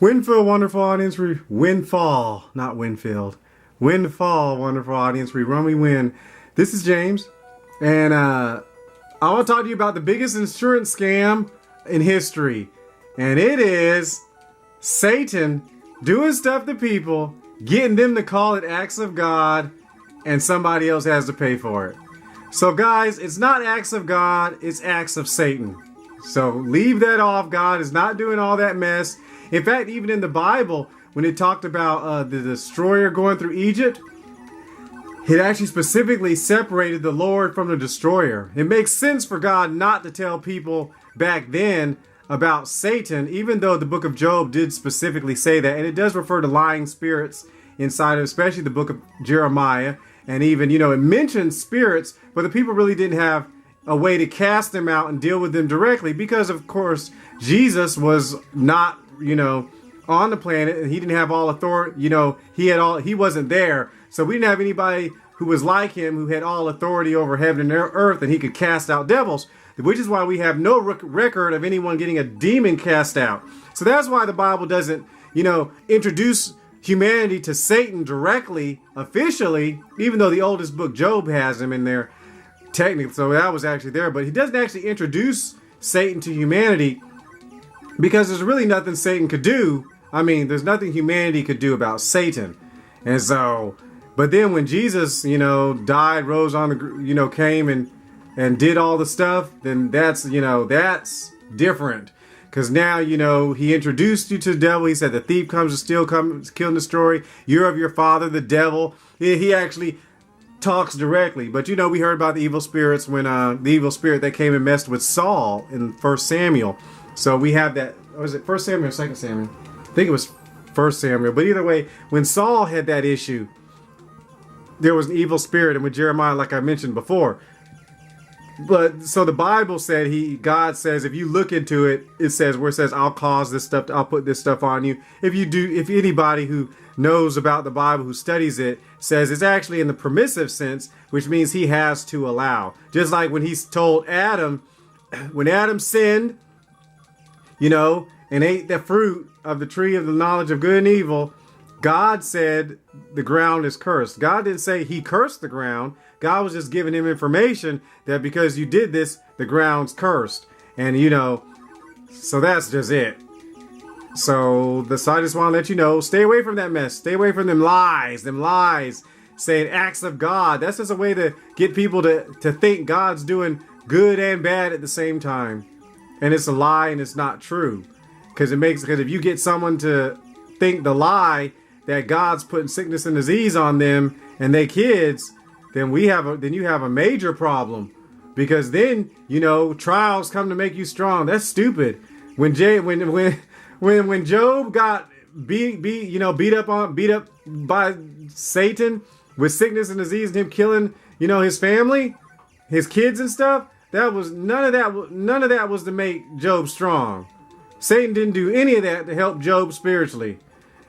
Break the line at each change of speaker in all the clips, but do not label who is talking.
Winfield, wonderful audience. Windfall, not Winfield. Windfall, wonderful audience. We run, we win. This is James, and I want to talk to you about the biggest insurance scam in history, and it is Satan doing stuff to people, getting them to call it acts of God, and somebody else has to pay for it. So guys, it's not acts of God, it's acts of Satan. So leave that off. God is not doing all that mess. In fact, even in the Bible, when it talked about the destroyer going through Egypt, it actually specifically separated the Lord from the destroyer. It makes sense for God not to tell people back then about Satan, even though the book of Job did specifically say that. And it does refer to lying spirits inside of, especially the book of Jeremiah. And even, it mentions spirits, but the people really didn't have a way to cast them out and deal with them directly because, of course, Jesus was not, on the planet, and he didn't have all authority. He wasn't there. So we didn't have anybody who was like him, who had all authority over heaven and earth, and he could cast out devils, which is why we have no record of anyone getting a demon cast out. So that's why the Bible doesn't, introduce humanity to Satan directly, officially, even though the oldest book, Job, has him in there, technically. So that was actually there, but he doesn't actually introduce Satan to humanity because there's really nothing Satan could do. I mean, there's nothing humanity could do about Satan. And so, but then when Jesus, died, rose on the, came and did all the stuff, then that's different. Because now, he introduced you to the devil. He said the thief comes to steal, comes kill and destroy. You're of your father, the devil. He actually talks directly. But, we heard about the evil spirits when the evil spirit that came and messed with Saul in 1 Samuel. So we have that. Was it 1 Samuel or 2 Samuel? I think it was 1 Samuel. But either way, when Saul had that issue, there was an evil spirit. And with Jeremiah, like I mentioned before. But so the Bible said, God says, if you look into it, it says where it says, I'll cause this stuff, I'll put this stuff on you. If anybody who knows about the Bible, who studies it, says it's actually in the permissive sense, which means he has to allow. Just like when he's told Adam, when Adam sinned, and ate the fruit of the tree of the knowledge of good and evil, God said the ground is cursed. God didn't say he cursed the ground. God was just giving him information that because you did this, the ground's cursed. And, so that's just it. So I just want to let you know, stay away from that mess. Stay away from them lies, saying acts of God. That's just a way to get people to think God's doing good and bad at the same time. And it's a lie and it's not true. Because if you get someone to think the lie that God's putting sickness and disease on them and they kids, then you have a major problem. Because then, trials come to make you strong. That's stupid. When Job got beat up by Satan with sickness and disease and him killing, his family, his kids and stuff, none of that was to make Job strong. Satan didn't do any of that to help Job spiritually.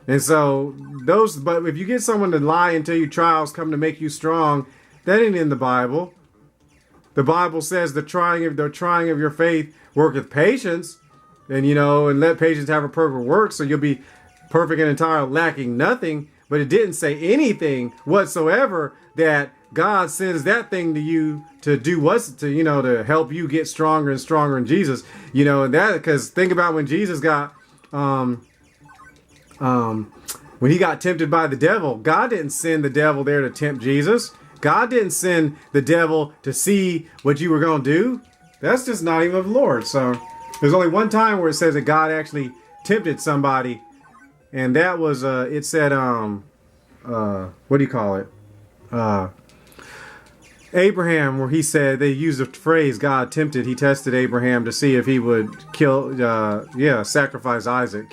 And so but if you get someone to lie and tell you trials come to make you strong, that ain't in the Bible. The Bible says the trying of your faith worketh patience, and and let patience have a perfect work, so you'll be perfect and entire, lacking nothing. But it didn't say anything whatsoever that God sends that thing to you to do to help you get stronger and stronger in Jesus. And that, because think about when Jesus got when he got tempted by the devil, God didn't send the devil there to tempt Jesus. God didn't send the devil to see what you were going to do. That's just not even of the Lord. So there's only one time where it says that God actually tempted somebody, and that was it said what do you call it? Abraham, where he said, they used the phrase God tempted. He tested Abraham to see if he would sacrifice Isaac,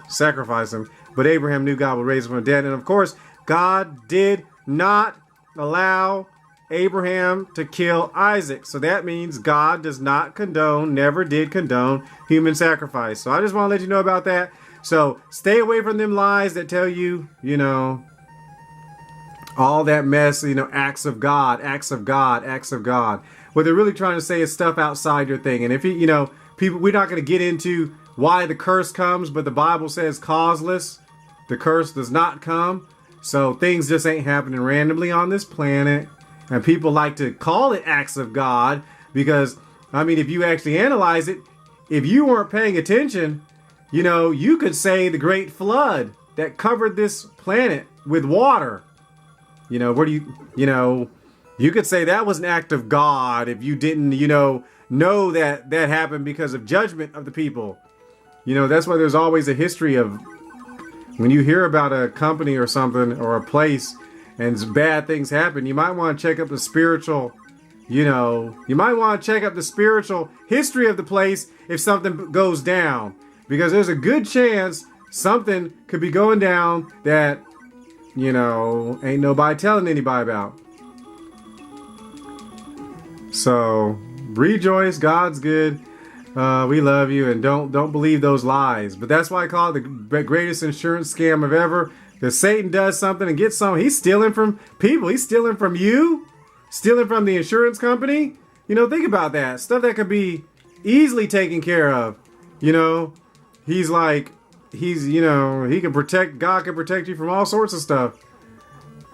sacrifice him. But Abraham knew God would raise him from the dead. And of course, God did not allow Abraham to kill Isaac. So that means God does not never did condone human sacrifice. So I just want to let you know about that. So stay away from them lies that tell you, all that mess, acts of God. What they're really trying to say is stuff outside your thing. And if people, we're not going to get into why the curse comes, but the Bible says causeless. The curse does not come. So things just ain't happening randomly on this planet. And people like to call it acts of God because, I mean, if you actually analyze it, if you weren't paying attention, you know, you could say the great flood that covered this planet with water. You know, where do you could say that was an act of God if you didn't, know that that happened because of judgment of the people. You know, that's why there's always a history of when you hear about a company or something or a place and bad things happen, you might want to check up the spiritual, you might want to check up the spiritual history of the place if something goes down. Because there's a good chance something could be going down that, ain't nobody telling anybody about. So, rejoice, God's good. We love you, and don't believe those lies. But that's why I call it the greatest insurance scam of ever. Because Satan does something and gets something. He's stealing from people. He's stealing from you. Stealing from the insurance company. Think about that. Stuff that could be easily taken care of. He's like, he can protect, God can protect you from all sorts of stuff.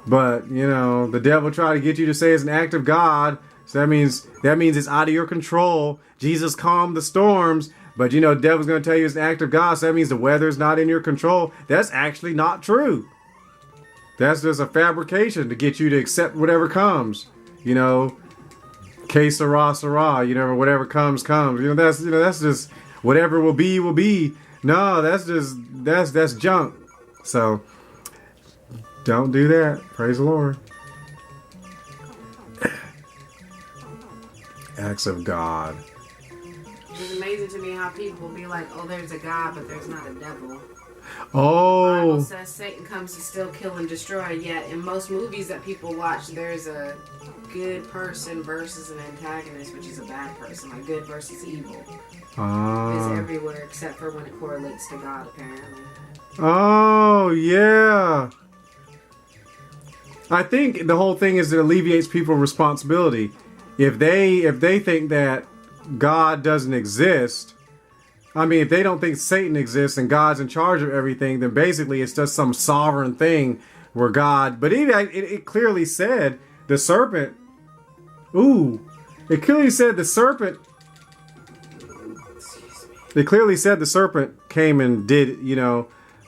But, the devil tried to get you to say it's an act of God. So that means it's out of your control. Jesus calmed the storms. But, the devil's going to tell you it's an act of God. So that means the weather's not in your control. That's actually not true. That's just a fabrication to get you to accept whatever comes. Que sera, sera. Whatever comes. That's just whatever will be, will be. No, that's junk. So, don't do that. Praise the Lord. Acts of God.
It's amazing to me how people will be like, oh, there's a God, but there's not a devil.
Oh.
The Bible says Satan comes to steal, kill, and destroy. Yet in most movies that people watch, there's a good person versus an antagonist, which is a bad person, like good versus evil. It's everywhere except for when it correlates to God, apparently.
Oh, yeah. I think the whole thing is it alleviates people's responsibility. If they think that God doesn't exist, if they don't think Satan exists and God's in charge of everything, then basically it's just some sovereign thing where God. But it clearly said the serpent. It clearly said the serpent. They clearly said the serpent came and did,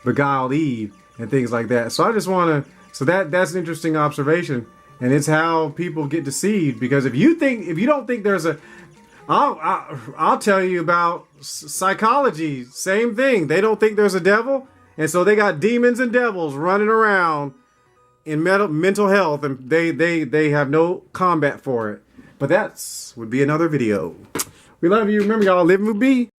beguiled Eve and things like that. So I just want to. So that's an interesting observation, and it's how people get deceived. Because if you don't think there's a, I'll tell you about psychology. Same thing. They don't think there's a devil, and so they got demons and devils running around in mental health, and they have no combat for it. But would be another video. We love you. Remember, y'all, live and be.